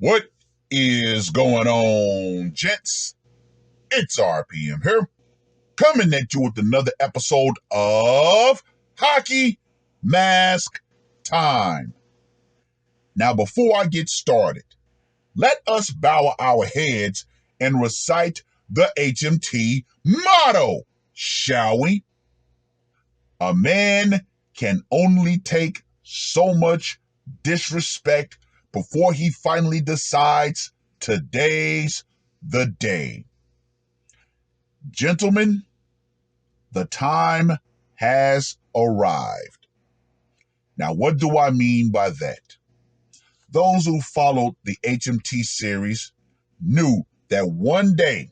What is going on, gents? It's R.P.M. here, coming at you with another episode of Hockey Mask Time. Now, before I get started, let us bow our heads and recite the HMT motto, shall we? A man can only take so much disrespect before he finally decides today's the day. Gentlemen, the time has arrived. Now, what do I mean by that? Those who followed the HMT series knew that one day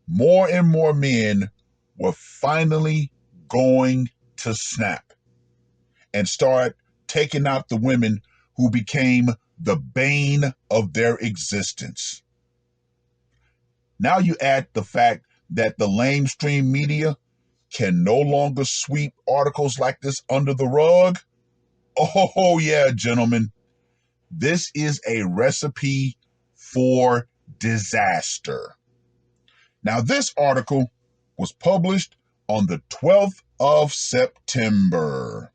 more and more men were finally going to snap and start taking out the women who became the bane of their existence. Now you add the fact that the lamestream media can no longer sweep articles like this under the rug. Oh yeah, gentlemen, this is a recipe for disaster. Now this article was published on the 12th of September.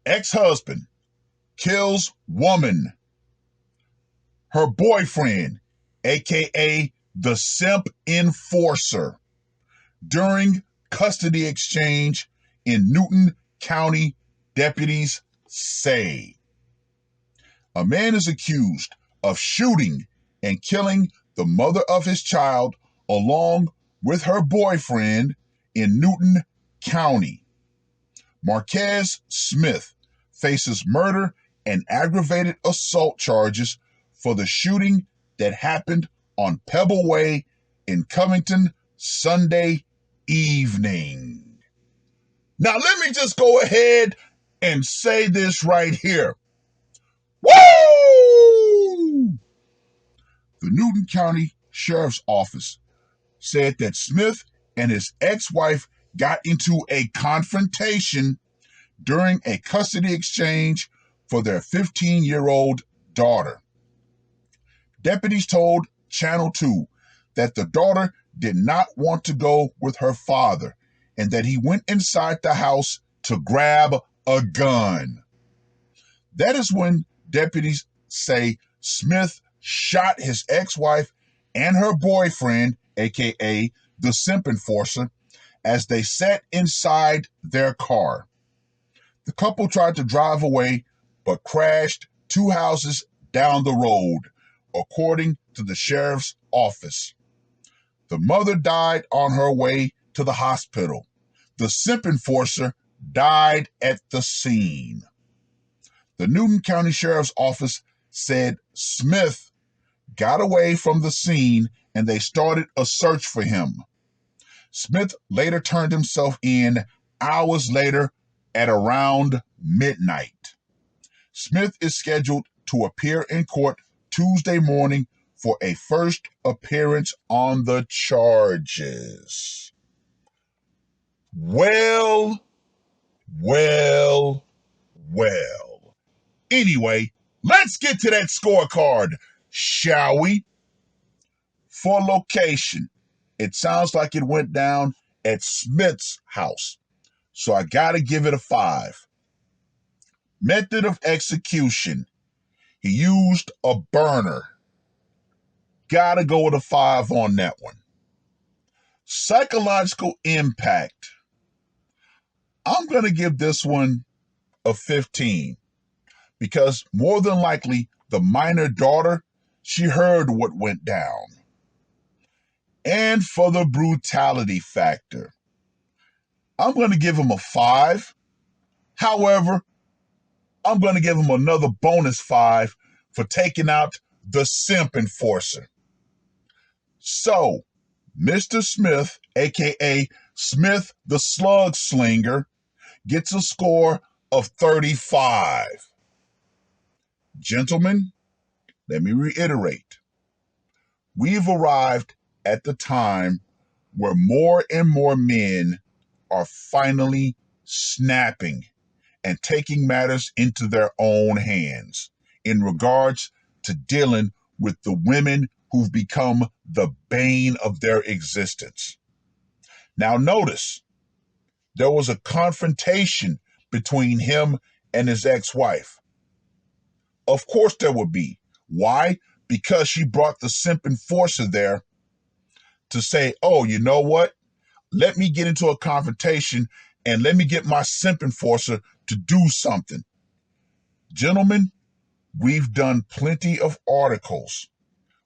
Ex-husband kills woman. Her boyfriend, aka the simp enforcer, during custody exchange in Newton County, deputies say. A man is accused of shooting and killing the mother of his child along with her boyfriend in Newton County. Marquez Smith faces murder and aggravated assault charges for the shooting that happened on Pebble Way in Covington Sunday evening. Now, let me just go ahead and say this right here. Woo! The Newton County Sheriff's Office said that Smith and his ex-wife got into a confrontation during a custody exchange for their 15-year-old daughter. Deputies told Channel 2 that the daughter did not want to go with her father and that he went inside the house to grab a gun. That is when deputies say Smith shot his ex-wife and her boyfriend, aka the simp enforcer, as they sat inside their car. The couple tried to drive away, but crashed 2 houses down the road, according to the sheriff's office. The mother died on her way to the hospital. The simp enforcer died at the scene. The Newton County Sheriff's Office said Smith got away from the scene and they started a search for him. Smith later turned himself in hours later at around midnight. Smith is scheduled to appear in court Tuesday morning for a first appearance on the charges. Well. Anyway, let's get to that scorecard, shall we? For location, it sounds like it went down at Smith's house, so I gotta give it a 5. Method of execution, he used a burner. Gotta go with a 5 on that one. Psychological impact, I'm gonna give this one a 15 because more than likely the minor daughter, she heard what went down. And for the brutality factor, I'm going to give him a 5. However, I'm going to give him another bonus 5 for taking out the simp enforcer. So, Mr. Smith, aka Smith the Slug Slinger, gets a score of 35. Gentlemen, let me reiterate. We've arrived at the time where more and more men are finally snapping and taking matters into their own hands. in regards to dealing with the women who've become the bane of their existence. Now notice, there was a confrontation between him and his ex-wife. Of course there would be. Why? Because she brought the simp enforcer there to say, oh, you know what? Let me get into a confrontation and let me get my simp enforcer to do something. Gentlemen, we've done plenty of articles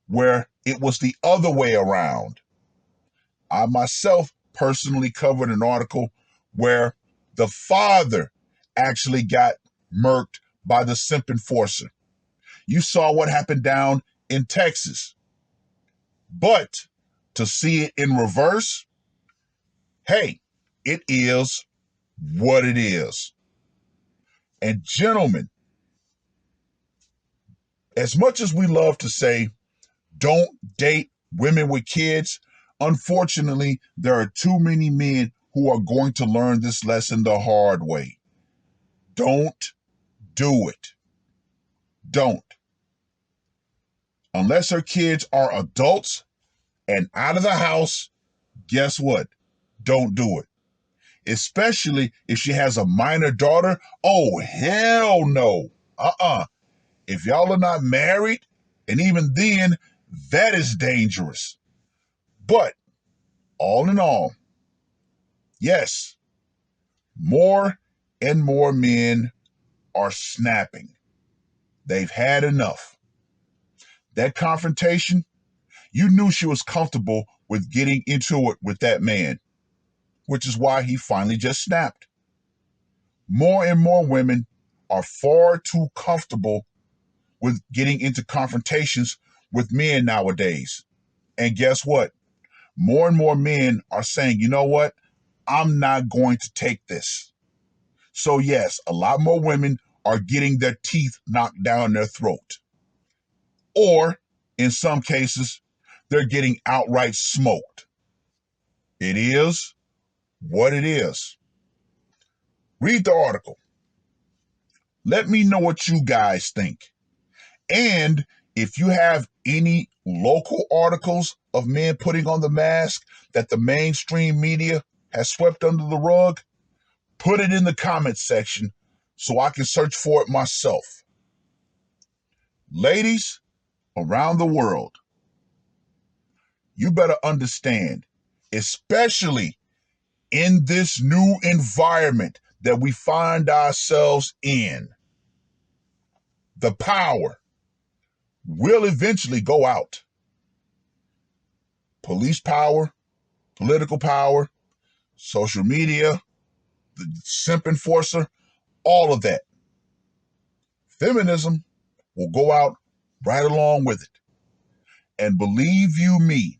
where it was the other way around. I myself personally covered an article where the father actually got murked by the simp enforcer. You saw what happened down in Texas. But to see it in reverse, hey, it is what it is. And gentlemen, as much as we love to say, don't date women with kids, unfortunately, there are too many men who are going to learn this lesson the hard way. Don't do it. Don't. Unless her kids are adults and out of the house, guess what? Don't do it. Especially if she has a minor daughter. Oh, hell no. If y'all are not married, and even then, that is dangerous. But all in all, yes, more and more men are snapping. They've had enough. That confrontation, you knew she was comfortable with getting into it with that man, which is why he finally just snapped. More and more women are far too comfortable with getting into confrontations with men nowadays. And guess what? More and more men are saying, you know what? I'm not going to take this. So yes, a lot more women are getting their teeth knocked down their throat. Or in some cases, they're getting outright smoked. It is what it is. Read the article. Let me know what you guys think. And if you have any local articles of men putting on the mask that the mainstream media has swept under the rug, put it in the comments section so I can search for it myself. Ladies around the world, you better understand, especially in this new environment that we find ourselves in, the power will eventually go out. Police power, political power, social media, the simp enforcer, all of that. Feminism will go out right along with it. And believe you me,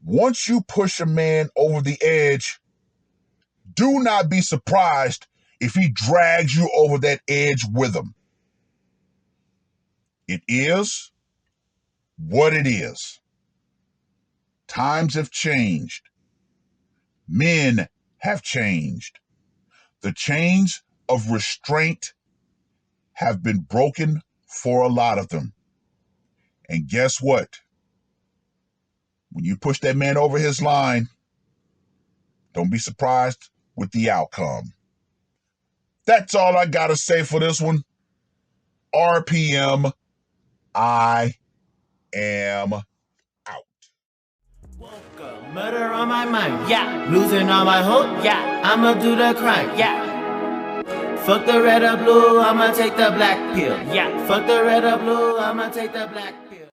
once you push a man over the edge, do not be surprised if he drags you over that edge with him. It is what it is. Times have changed. Men have changed. The chains of restraint have been broken for a lot of them. And guess what? When you push that man over his line, don't be surprised with the outcome. That's all I got to say for this one. R.P.M. I am out. Murder on my mind, yeah. Losing all my hope, yeah. I'ma do the crime, yeah. Fuck the red or blue, I'ma take the black pill, yeah. Fuck the red or blue, I'ma take the black pill.